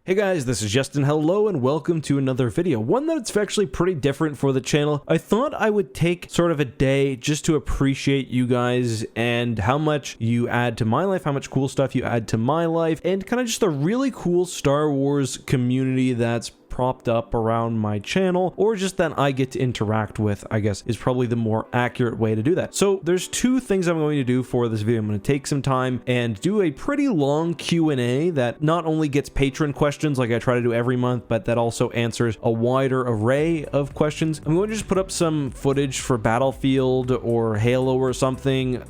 Hey guys, this is Justin. Hello and welcome to another video. One that's actually pretty different for the channel. I thought I would take sort of a day just to appreciate you guys and how much you add to my life, how much cool stuff you add to my life, and kind of just a really cool Star Wars community that's propped up around my channel, or just that I get to interact with, I guess is probably the more accurate way to do that. So there's two things I'm going to do for this video. I'm going to take some time and do a pretty long Q&A that not only gets patron questions like I try to do every month, but that also answers a wider array of questions. I'm going to just put up some footage for Battlefield or Halo or something.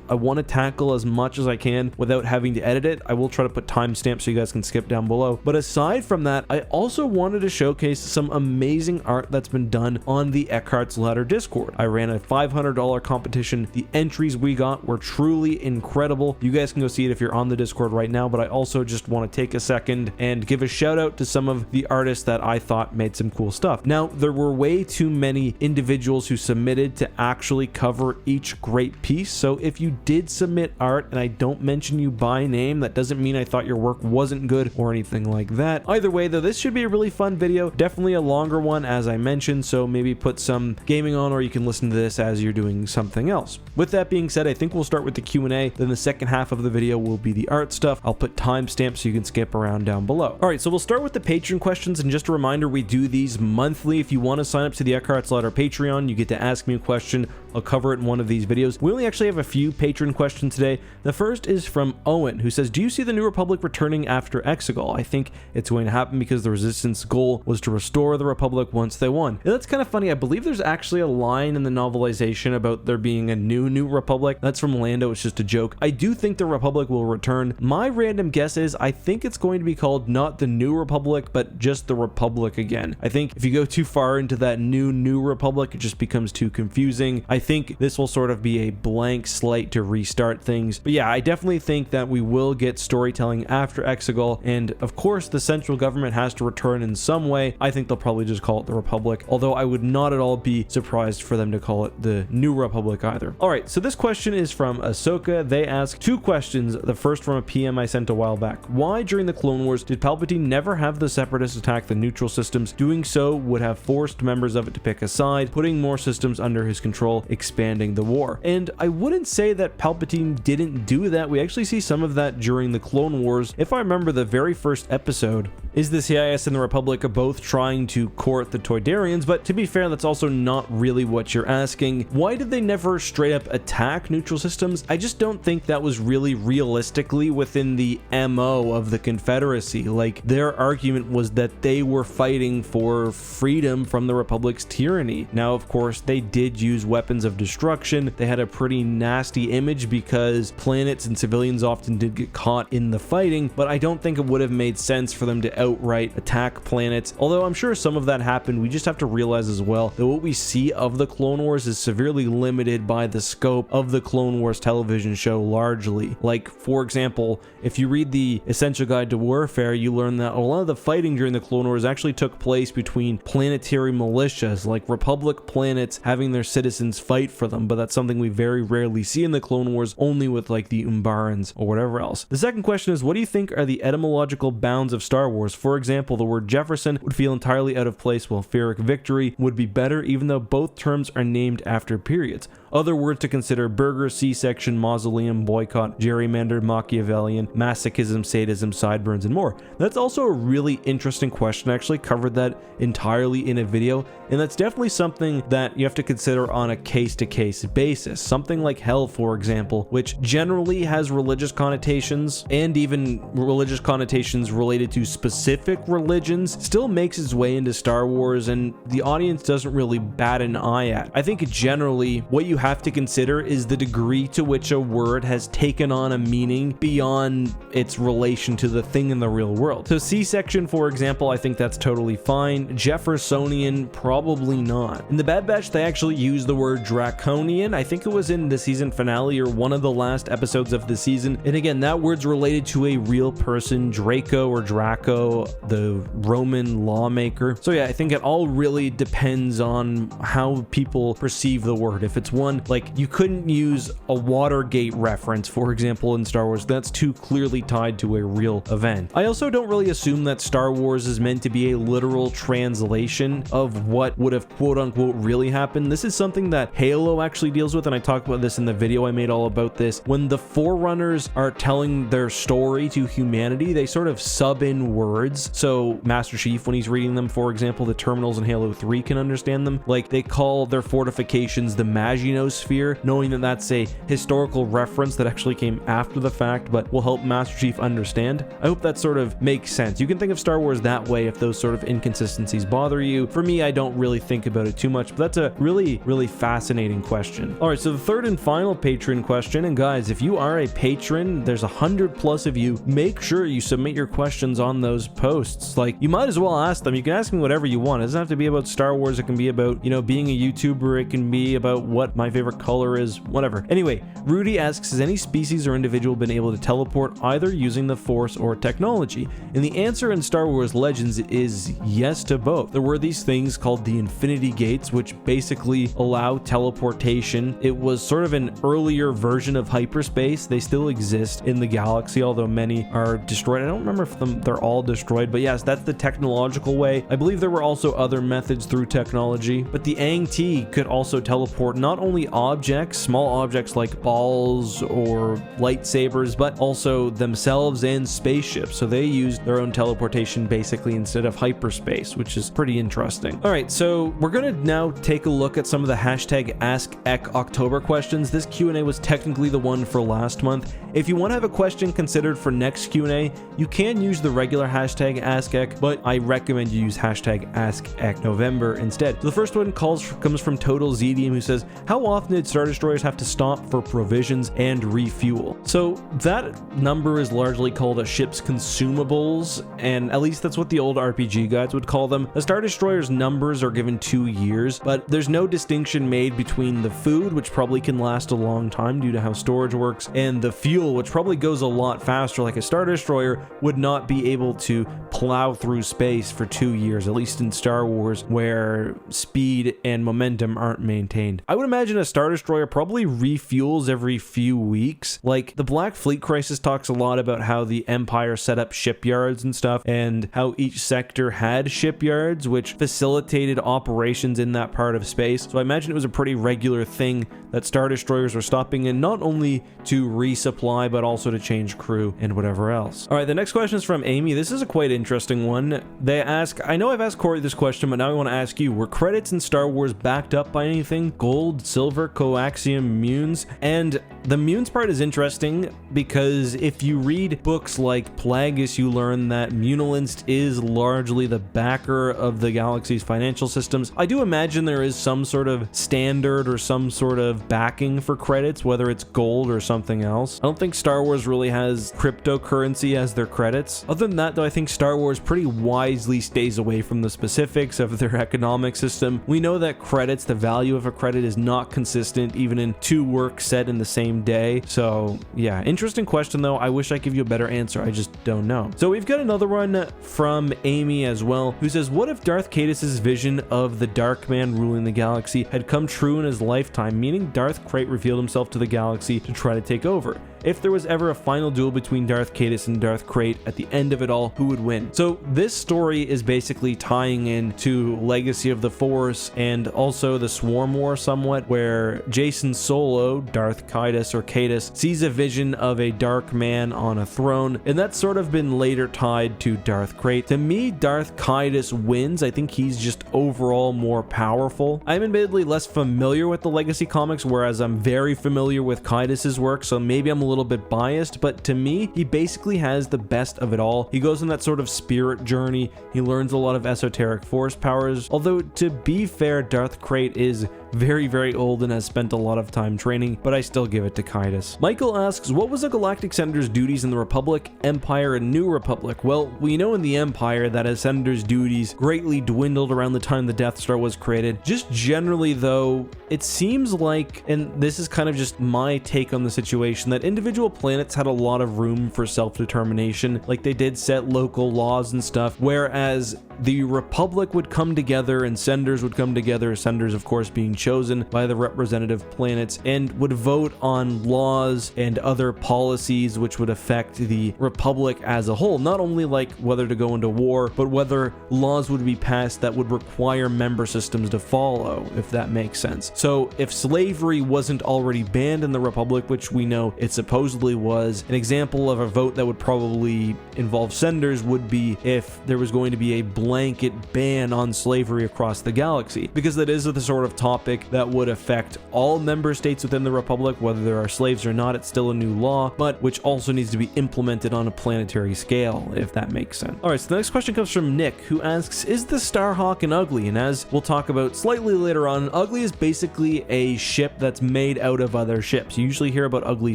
I want to tackle as much as I can without having to edit it. I will try to put timestamps so you guys can skip down below. But aside from that, I also wanted to showcase some amazing art that's been done on the Eckhart's Ladder Discord. I ran a $500 competition. The entries we got were truly incredible. You guys can go see it if you're on the Discord right now, but I also just want to take a second and give a shout out to some of the artists that I thought made some cool stuff. Now, there were way too many individuals who submitted to actually cover each great piece, so if you did submit art and I don't mention you by name, that doesn't mean I thought your work wasn't good or anything like that. Either way though, this should be a really fun video, definitely a longer one as I mentioned, so maybe put some gaming on or you can listen to this as you're doing something else. With that being said, I think we'll start with the Q&A, then the second half of the video will be the art stuff. I'll put timestamps so you can skip around down below. Alright, so we'll start with the patron questions, and just a reminder, we do these monthly. If you want to sign up to the Eckhart's Ladder Patreon, you get to ask me a question. I'll cover it in one of these videos. We only actually have a few patron questions today. The first is from Owen, who says, do you see the New Republic returning after Exegol? I think it's going to happen because the Resistance goal was to restore the Republic once they won. And that's kind of funny. I believe there's actually a line in the novelization about there being a new Republic. That's from Lando. It's just a joke. I do think the Republic will return. My random guess is I think it's going to be called not the New Republic, but just the Republic again. I think if you go too far into that new Republic, it just becomes too confusing. I think this will sort of be a blank slate to restart things. But yeah, I definitely think that we will get storytelling after Exegol, and of course the central government has to return in some way. I think they'll probably just call it the Republic, although I would not at all be surprised for them to call it the New Republic either. Alright, so this question is from Ahsoka. They ask two questions, the first from a PM I sent a while back. Why during the Clone Wars did Palpatine never have the Separatists attack the neutral systems? Doing so would have forced members of it to pick a side, putting more systems under his control, expanding the war. And I wouldn't say that Palpatine didn't do that. We actually see some of that during the Clone Wars. If I remember, the very first episode is the CIS and the Republic are both trying to court the Toydarians, but to be fair, that's also not really what you're asking. Why did they never straight up attack neutral systems? I just don't think that was really realistically within the MO of the Confederacy. Like, their argument was that they were fighting for freedom from the Republic's tyranny. Now, of course, they did use weapons of destruction. They had a pretty nasty image because planets and civilians often did get caught in the fighting, but I don't think it would have made sense for them to outright attack planets, although I'm sure some of that happened. We just have to realize as well that what we see of the Clone Wars is severely limited by the scope of the Clone Wars television show largely. Like, for example, if you read the Essential Guide to Warfare, you learn that a lot of the fighting during the Clone Wars actually took place between planetary militias, like Republic planets having their citizens fight for them, but that's something we very rarely see in the Clone Wars, only with like the Umbarans or whatever else. The second question is, what do you think are the etymological bounds of Star Wars? For example, the word Jefferson would feel entirely out of place, while Pyrrhic victory would be better, even though both terms are named after periods. Other words to consider: burger, C-section, mausoleum, boycott, gerrymander, Machiavellian, masochism, sadism, sideburns, and more. That's also a really interesting question. I actually covered that entirely in a video, and that's definitely something that you have to consider on a case-to-case basis. Something like hell, for example, which generally has religious connotations, and even religious connotations related to specific religions, still makes its way into Star Wars, and the audience doesn't really bat an eye at. I think generally what you have to consider is the degree to which a word has taken on a meaning beyond its relation to the thing in the real world. So C-section, for example, I think that's totally fine. Jeffersonian, probably not. In the Bad Batch, they actually use the word draconian. I think it was in the season finale or one of the last episodes of the season. And again, that word's related to a real person, Draco or Draco, the Roman lawmaker. So yeah, I think it all really depends on how people perceive the word. If it's one one. Like, you couldn't use a Watergate reference, for example, in Star Wars. That's too clearly tied to a real event. I also don't really assume that Star Wars is meant to be a literal translation of what would have quote-unquote really happened. This is something that Halo actually deals with, and I talked about this in the video I made all about this. When the Forerunners are telling their story to humanity, they sort of sub in words. So Master Chief, when he's reading them, for example, the terminals in Halo 3 can understand them. Like, they call their fortifications the Maginot Sphere, knowing that that's a historical reference that actually came after the fact, but will help Master Chief understand. I hope that sort of makes sense. You can think of Star Wars that way if those sort of inconsistencies bother you. For me, I don't really think about it too much, but that's a really, really fascinating question. All right, so the third and final patron question, and guys, if you are a patron, there's 100 plus of you, make sure you submit your questions on those posts. Like, you might as well ask them. You can ask me whatever you want. It doesn't have to be about Star Wars. It can be about, you know, being a YouTuber. It can be about what my favorite color is, whatever. Anyway, Rudy asks, has any species or individual been able to teleport either using the Force or technology? And the answer in Star Wars Legends is yes to both. There were these things called the Infinity Gates, which basically allow teleportation. It was sort of an earlier version of hyperspace. They still exist in the galaxy, although many are destroyed. I don't remember if they're all destroyed, but yes, that's the technological way. I believe there were also other methods through technology, but the Ang-T could also teleport not only objects, small objects like balls or lightsabers, but also themselves and spaceships. So they used their own teleportation basically instead of hyperspace, which is pretty interesting. All right, so we're gonna now take a look at some of the hashtag AskEck October questions. This Q&A was technically the one for last month. If you want to have a question considered for next Q&A, you can use the regular hashtag AskEck, but I recommend you use hashtag AskEckNovember instead. So the first one comes from Total Zedium, who says, how often did Star Destroyers have to stop for provisions and refuel? So that number is largely called a ship's consumables, and at least that's what the old RPG guides would call them. The Star Destroyer's numbers are given 2 years, but there's no distinction made between the food, which probably can last a long time due to how storage works, and the fuel, which probably goes a lot faster. Like, a Star Destroyer would not be able to plow through space for 2 years, at least in Star Wars, where speed and momentum aren't maintained. I would imagine a Star Destroyer probably refuels every few weeks. Like, the Black Fleet Crisis talks a lot about how the Empire set up shipyards and stuff, and how each sector had shipyards, which facilitated operations in that part of space. So I imagine it was a pretty regular thing that Star Destroyers were stopping in, not only to resupply, but also to change crew and whatever else. All right, the next question is from Amy. This is a quite interesting one. They ask, I know I've asked Corey this question, but now I want to ask you, were credits in Star Wars backed up by anything? Gold, silver, coaxium, munes? And the munes part is interesting because if you read books like Plagueis, you learn that Munilinst is largely the backer of the galaxy's financial systems. I do imagine there is some sort of standard or some sort of backing for credits, whether it's gold or something else. I don't think Star Wars really has cryptocurrency as their credits. Other than that, though, I think Star Wars pretty wisely stays away from the specifics of their economic system. We know that credits, the value of a credit is not consistent even in two works set in the same day. So yeah, interesting question though. I wish I could give you a better answer. I just don't know. So we've got another one from Amy as well, who says, what if Darth Caedus's vision of the Dark Man ruling the galaxy had come true in his lifetime, meaning Darth Krayt revealed himself to the galaxy to try to take over? If there was ever a final duel between Darth Caedus and Darth Krayt, at the end of it all, who would win? So this story is basically tying into Legacy of the Force and also the Swarm War somewhat, where Jacen Solo, Darth Caedus or Caedus, sees a vision of a dark man on a throne, and that's sort of been later tied to Darth Krayt. To me, Darth Caedus wins. I think he's just overall more powerful. I'm admittedly less familiar with the Legacy comics, whereas I'm very familiar with Caedus's work, so maybe I'm a little bit biased, but to me, he basically has the best of it all. He goes on that sort of spirit journey. He learns a lot of esoteric force powers, although to be fair, Darth Krayt is very, very old and has spent a lot of time training, but I still give it to Caedus. Michael asks, what was a Galactic Senator's duties in the Republic, Empire, and New Republic? Well, we know in the Empire that a Senator's duties greatly dwindled around the time the Death Star was created. Just generally though, it seems like, and this is kind of just my take on the situation, that individual planets had a lot of room for self-determination. Like, they did set local laws and stuff, whereas the Republic would come together and Senators would come together, Senators of course being chosen by the representative planets and would vote on laws and other policies which would affect the Republic as a whole. Not only like whether to go into war, but whether laws would be passed that would require member systems to follow, if that makes sense. So if slavery wasn't already banned in the Republic, which we know it supposedly was, an example of a vote that would probably involve senators would be if there was going to be a blanket ban on slavery across the galaxy, because that is the sort of topic that would affect all member states within the Republic, whether there are slaves or not. It's still a new law, but which also needs to be implemented on a planetary scale, if that makes sense. All right, so the next question comes from Nick, who asks, is the Starhawk an Ugly? And as we'll talk about slightly later on, Ugly is basically a ship that's made out of other ships. You usually hear about Ugly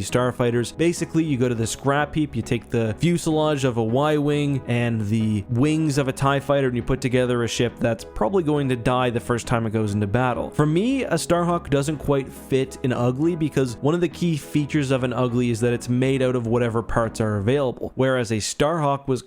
starfighters. Basically, you go to the scrap heap, you take the fuselage of a Y-wing and the wings of a TIE fighter, and you put together a ship that's probably going to die the first time it goes into battle. For me, a Starhawk doesn't quite fit an Ugly because one of the key features of an Ugly is that it's made out of whatever parts are available, whereas a Starhawk was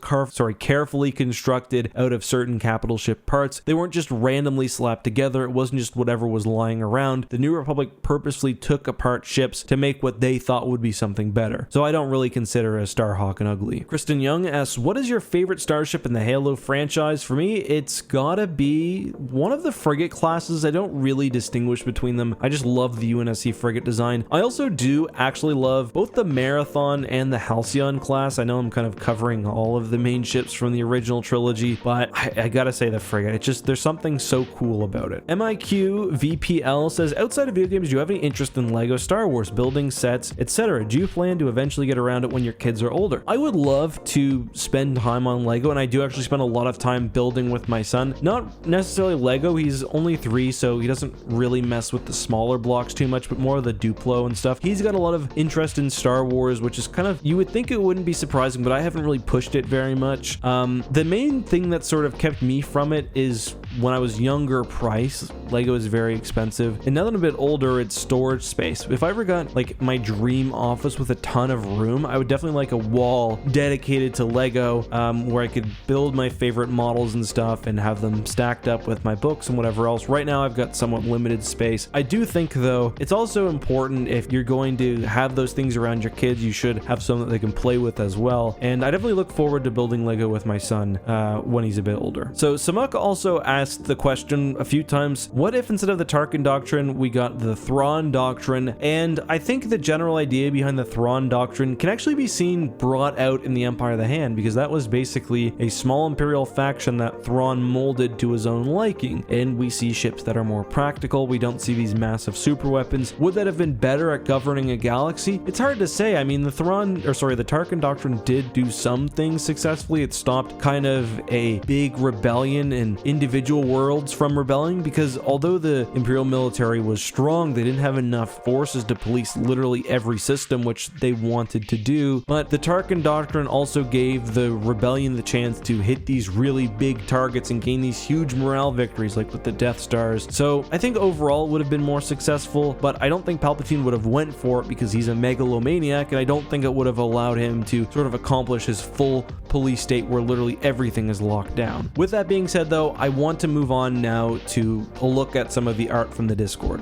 carefully constructed out of certain capital ship parts. They weren't just randomly slapped together. It wasn't just whatever was lying around. The New Republic purposely took apart ships to make what they thought would be something better. So I don't really consider a Starhawk an Ugly. Kristen Young asks, what is your favorite starship in the Halo franchise? For me, it's gotta be one of the frigate classes. I don't really distinguish between them. I just love the UNSC frigate design. I also do actually love both the Marathon and the Halcyon class. I know I'm kind of covering all of the main ships from the original trilogy, but I gotta say the frigate. It's just, there's something so cool about it. MIQ VPL says, outside of video games, do you have any interest in Lego Star Wars, building sets, etc.? Do you plan to eventually get around it when your kids are older? I would love to spend time on Lego, and I do actually spend a lot of time building with my son. Not necessarily Lego, he's only 3, so he doesn't really mess with the smaller blocks too much, but more of the Duplo and stuff. He's got a lot of interest in Star Wars, which is kind of, you would think it wouldn't be surprising, but I haven't really pushed it very much. The main thing that sort of kept me from it is when I was younger, price. Lego is very expensive, and now that I'm a bit older, it's storage space. If I ever got like my dream office with a ton of room, I would definitely like a wall dedicated to Lego, where I could build my favorite models and stuff and have them stacked up with my books and whatever else. Right now I've got somewhat limited space. I do think though it's also important, if you're going to have those things around your kids, you should have some that they can play with as well, and I definitely look forward to building Lego with my son when he's a bit older. So Samuk also asked the question a few times, what if instead of the Tarkin Doctrine we got the Thrawn Doctrine? And I think the general idea behind the Thrawn Doctrine can actually be seen brought out in the Empire of the Hand, because that was basically a small Imperial faction that Thrawn molded to his own liking, and we see ships that are more practical. We don't see these massive super weapons. Would that have been better at governing a galaxy? It's hard to say. I mean, the Tarkin Doctrine did do some things successfully. It stopped kind of a big rebellion and individual worlds from rebelling, because although the Imperial military was strong, they didn't have enough forces to police literally every system, which they wanted to do. But the Tarkin Doctrine also gave the rebellion the chance to hit these really big targets and gain these huge morale victories, like with the Death Stars. So I think overall it would have been more successful, but I don't think Palpatine would have went for it because he's a megalomaniac, and I don't think it would have allowed him to sort of accomplish his full police state where literally everything is locked down. With that being said though, I want to move on now to a look at some of the art from the Discord.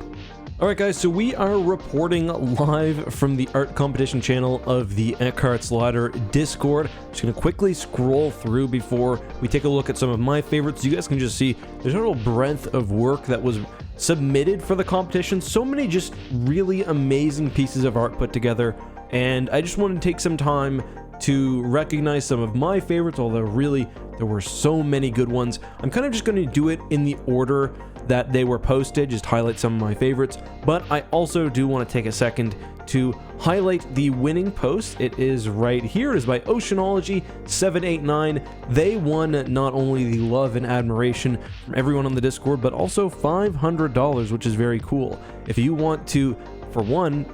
Alright guys, so we are reporting live from the art competition channel of the Eckhart's Ladder Discord. Just gonna quickly scroll through before we take a look at some of my favorites. You guys can just see there's a total breadth of work that was submitted for the competition. So many just really amazing pieces of art put together, and I just wanted to take some time to recognize some of my favorites, although really there were so many good ones. I'm kind of just going to do it in the order that they were posted, just highlight some of my favorites, but I also do want to take a second to highlight the winning post. It is right here. It is by Oceanology789. They won not only the love and admiration from everyone on the Discord, but also $500, which is very cool. If you want to, for one,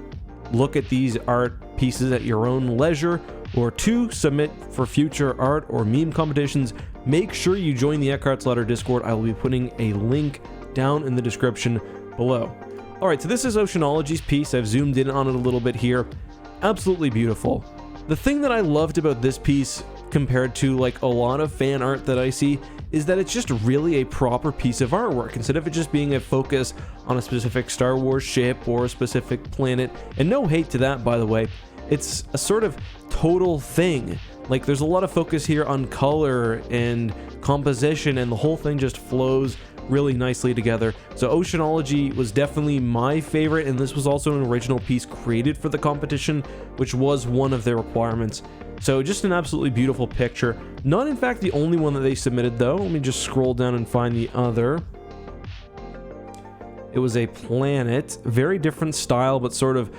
look at these art pieces at your own leisure, or 2, submit for future art or meme competitions, make sure you join the Eckhart's Ladder Discord. I will be putting a link down in the description below. Alright, so this is Oceanology's piece. I've zoomed in on it a little bit here. Absolutely beautiful. The thing that I loved about this piece compared to like a lot of fan art that I see, is that it's just really a proper piece of artwork instead of it just being a focus on a specific Star Wars ship or a specific planet. And no hate to that, by the way. It's a sort of total thing. Like, there's a lot of focus here on color and composition, and the whole thing just flows really nicely together. So Oceanology was definitely my favorite, and this was also an original piece created for the competition, which was one of their requirements. So just an absolutely beautiful picture. Not in fact the only one that they submitted though. Let me just scroll down and find the other. It was a planet, very different style, but sort of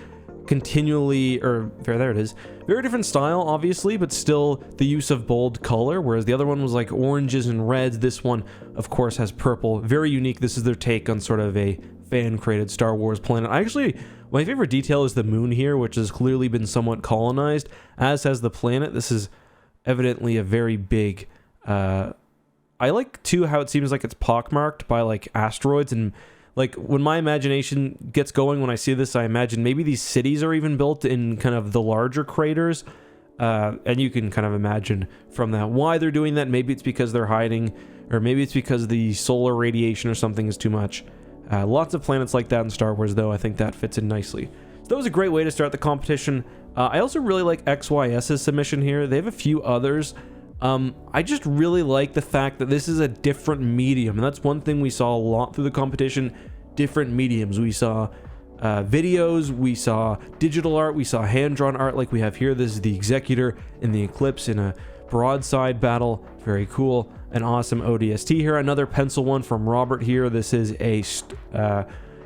continually, or there it is, very different style obviously, but still the use of bold color, whereas the other one was like oranges and reds. This one of course has purple. Very unique. This is their take on sort of a fan created Star Wars planet. My favorite detail is the moon here, which has clearly been somewhat colonized, as has the planet. This is evidently a very big I like too how it seems like it's pockmarked by like asteroids, and like when my imagination gets going when I see this, I imagine maybe these cities are even built in kind of the larger craters, and you can kind of imagine from that why they're doing that. Maybe it's because they're hiding, or maybe it's because the solar radiation or something is too much. Lots of planets like that in Star Wars, though. I think that fits in nicely. So that was a great way to start the competition. I also really like XYS's submission here. They have a few others. I just really like the fact that this is a different medium, and that's one thing we saw a lot through the competition. Different mediums. We saw videos, we saw digital art, we saw hand-drawn art like we have here. This is the Executor and the Eclipse in a broadside battle. Very cool. An awesome ODST here. Another pencil one from Robert here. This is a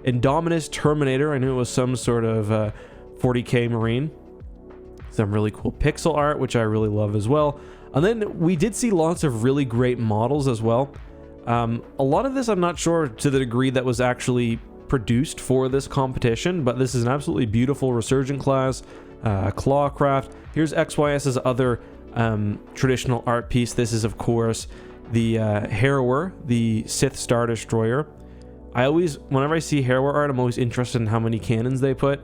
Indominus Terminator. I knew it was some sort of 40k Marine. Some really cool pixel art, which I really love as well. And then we did see lots of really great models as well. A lot of this I'm not sure to the degree that was actually produced for this competition, but this is an absolutely beautiful Resurgent class, Clawcraft. Here's XYS's other traditional art piece. This is of course the Harrower, the Sith Star Destroyer. Whenever I see Harrower art, I'm always interested in how many cannons they put,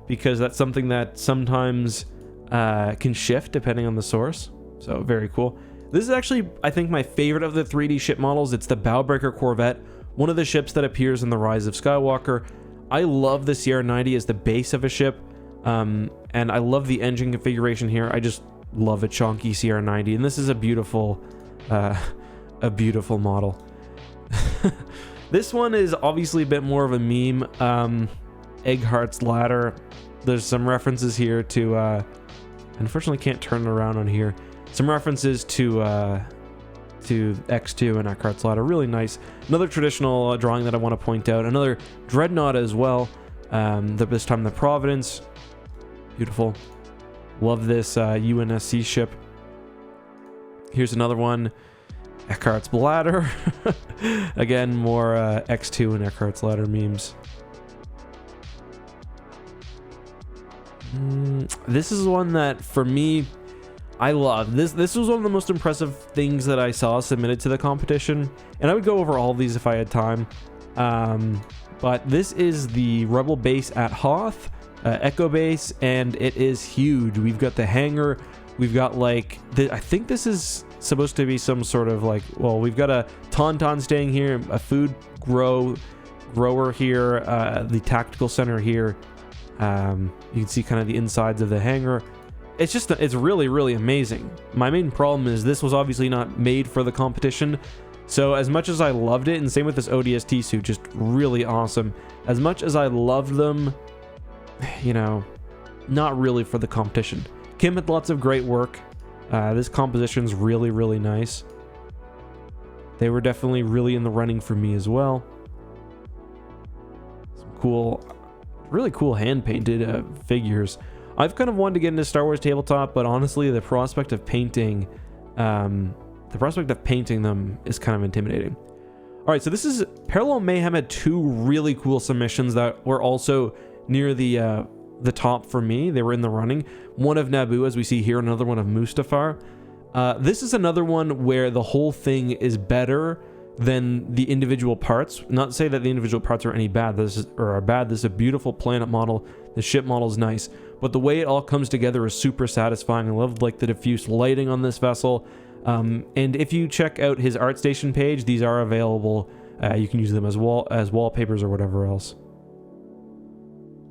because that's something that sometimes can shift depending on the source. So very cool. This is actually, I think, my favorite of the 3D ship models. It's the Bowbreaker Corvette, one of the ships that appears in The Rise of Skywalker. I love the CR90 as the base of a ship, and I love the engine configuration here. I just love a chunky CR90, and this is a beautiful model. This one is obviously a bit more of a meme. Egghart's Ladder. There's some references here to unfortunately can't turn it around on here. Some references to X2 and Egghart's Ladder. Really nice. Another traditional drawing that I want to point out. Another Dreadnought as well. This time the Providence. Beautiful. Love this UNSC ship. Here's another one. Egghart's Bladder. Again, more X2 and Egghart's Ladder memes. This is one that, for me, I love. This was one of the most impressive things that I saw submitted to the competition, and I would go over all of these if I had time. But this is the Rebel base at Hoth, Echo base, and it is huge. We've got the hangar. We've got like I think this is supposed to be some sort of like, well, we've got a Tauntaun staying here, a food grower here, the tactical center here. You can see kind of the insides of the hangar. It's really, really amazing. My main problem is this was obviously not made for the competition. So as much as I loved it, and same with this ODST suit, just really awesome. As much as I loved them, you know, not really for the competition. Kim had lots of great work. This composition's really, really nice. They were definitely really in the running for me as well. Some cool, really cool hand-painted figures. I've kind of wanted to get into Star Wars tabletop, but honestly, the prospect of painting them is kind of intimidating. All right, so this is Parallel Mayhem had two really cool submissions that were also near the top for me. They were in the running. One of Naboo, as we see here, another one of Mustafar. This is another one where the whole thing is better than the individual parts. Not to say that the individual parts are any bad. This is a beautiful planet model. The ship model is nice, but the way it all comes together is super satisfying. I love like the diffuse lighting on this vessel. And if you check out his ArtStation page, these are available. You can use them as wallpapers or whatever else.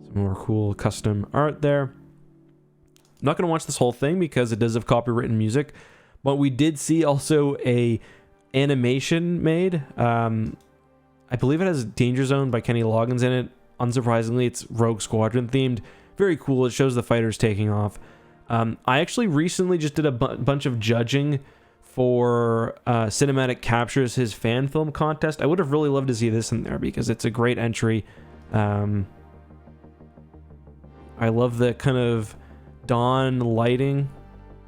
Some more cool custom art there. I'm not going to watch this whole thing because it does have copywritten music, but we did see also a animation made. I believe it has Danger Zone by Kenny Loggins in it. Unsurprisingly, it's Rogue Squadron themed. Very cool. It shows the fighters taking off. I actually recently just did a bunch of judging for Cinematic Captures, his fan film contest. I would have really loved to see this in there because it's a great entry. I love the kind of dawn lighting.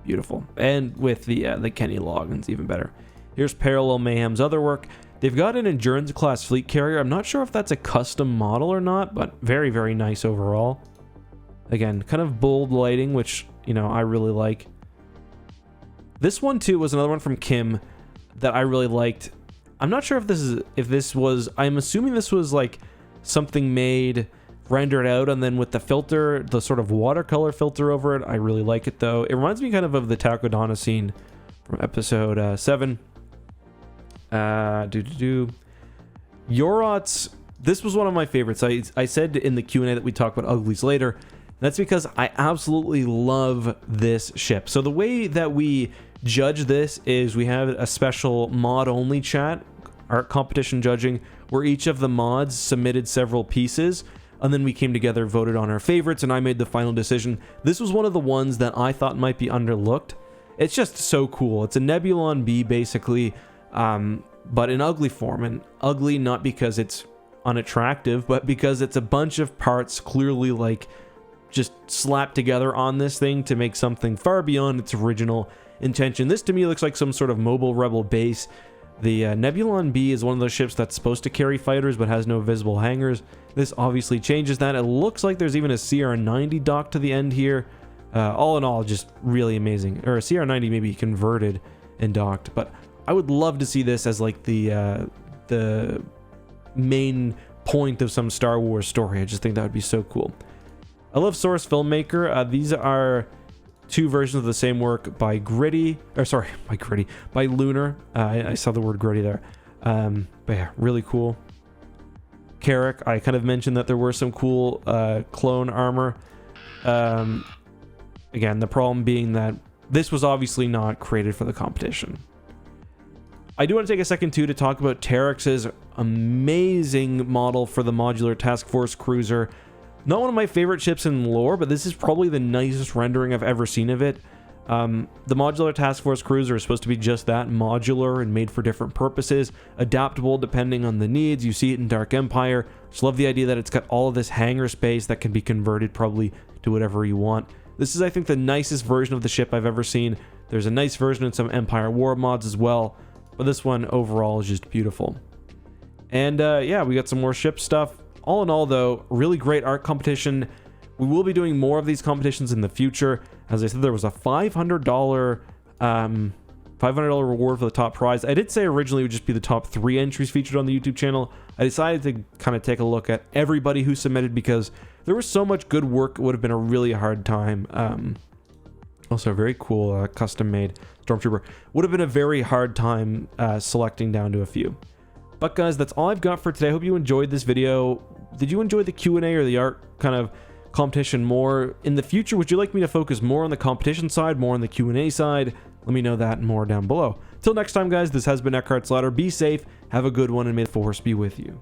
Beautiful. And with the Kenny Loggins, even better. Here's Parallel Mayhem's other work. They've got an Endurance class fleet carrier. I'm not sure if that's a custom model or not, but very, very nice overall. Again, kind of bold lighting, which, you know, I really like. This one too was another one from Kim that I really liked. I'm not sure if this was, I'm assuming this was like something made, rendered out, and then with the filter, the sort of watercolor filter over it. I really like it though. It reminds me kind of the Takodana scene from episode 7. Yorot's, this was one of my favorites. I said in the Q&A that we talk about uglies later. That's because I absolutely love this ship. So the way that we judge this is we have a special mod only chat, art competition judging, where each of the mods submitted several pieces, and then we came together, voted on our favorites, and I made the final decision. This was one of the ones that I thought might be underlooked. It's just so cool. It's a Nebulon B basically, but in ugly form. And ugly not because it's unattractive, but because it's a bunch of parts clearly like just slapped together on this thing to make something far beyond its original intention. This to me looks like some sort of mobile rebel base. The Nebulon B is one of those ships that's supposed to carry fighters but has no visible hangars. This obviously changes that. It looks like there's even a CR90 dock to the end here. All in all, just really amazing. Or a CR90 maybe converted and docked, but I would love to see this as like the main point of some Star Wars story. I just think that would be so cool. I love Source Filmmaker. These are two versions of the same work by by Lunar. I saw the word Gritty there. But yeah, really cool. Carrick, I kind of mentioned that there were some cool clone armor. Again, the problem being that this was obviously not created for the competition. I do want to take a second too to talk about Terex's amazing model for the modular task force cruiser. Not one of my favorite ships in lore, but this is probably the nicest rendering I've ever seen of it. The modular task force cruiser is supposed to be just that, modular and made for different purposes, adaptable depending on the needs. You see it in Dark Empire. Just love the idea that it's got all of this hangar space that can be converted probably to whatever you want. This is, I think, the nicest version of the ship I've ever seen. There's a nice version in some Empire War mods as well, but this one overall is just beautiful. And yeah, we got some more ship stuff. All in all, though, really great art competition. We will be doing more of these competitions in the future. As I said, there was a $500 reward for the top prize. I did say originally it would just be the top 3 entries featured on the YouTube channel. I decided to kind of take a look at everybody who submitted because there was so much good work. It would have been a really hard time. Also, a very cool custom-made Stormtrooper. Would have been a very hard time selecting down to a few. But guys, that's all I've got for today. I hope you enjoyed this video. Did you enjoy the Q&A or the art kind of competition more? In the future, would you like me to focus more on the competition side, more on the Q&A side? Let me know that and more down below. Till next time, guys, this has been Eckhart's Ladder. Be safe, have a good one, and may the Force be with you.